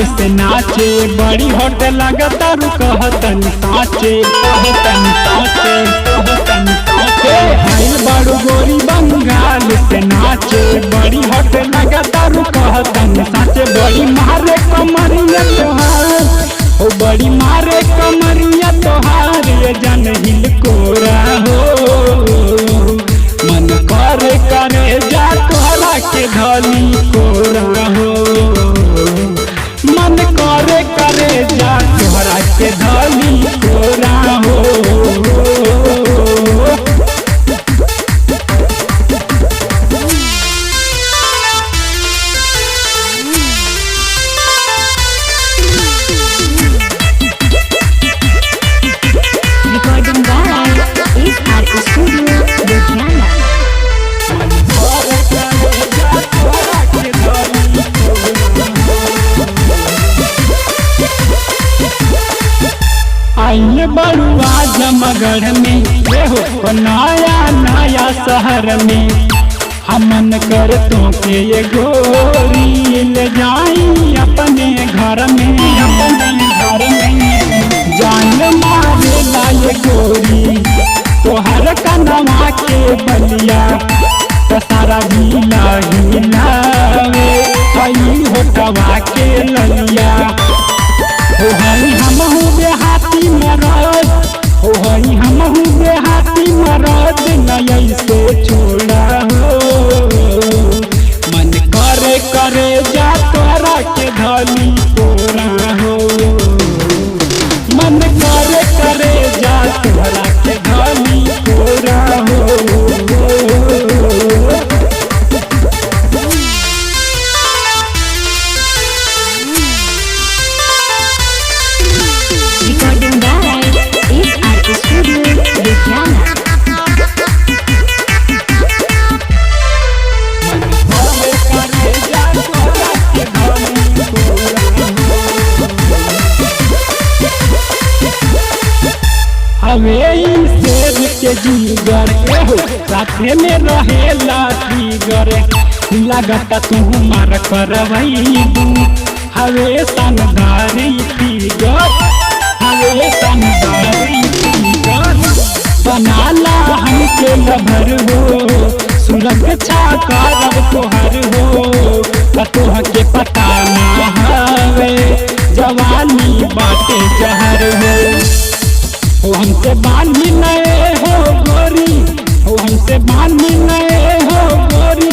से नाचे बड़ी होट लगता रु कहतन साचे कहतन साचे कहतन साचे आइल बड़ू गोरी बंगाल से नाचे बड़ी होट लगता रु कहतन साचे बड़ी मारे कमरिया तोहार ओ बड़ी मारे कमरिया तोहार ये जन हिल कोरा हो मन करे करे जा तोहरा के धली कोरा हो मन करे करे जा तोहरा के धली कोरा हो आइए बड़ुआ जमगढ़ में हो नया नया शहर में हमन कर तो के ये गोरी ले जाई अपने घर में जान मारे ला ये गोरी तोहर कनवा के बलिया तो सारा हिला हिलावे आई होटवा के ललिया हो हई हमहू देहाती मरद हो हई हमहू देहाती मरद नई से छोड़ा हो मन करे करे जा तोरा के धली तोरा हो मन करे करे जा तोरा के धली तोरा हो हवे शेर के जीगर हो साथे में रहेला जीगर लगता तू मार करवैबू हवे सनदारी पीगर हवे सनदारी पीगर बनाला हमके लभर हो सुरक्षा करब तोहर हो तोह के पता ना हवे जवानी बाटे जहर हो हमसे बांधी नए हो गोरी हो हमसे बांधी नए हो गोरी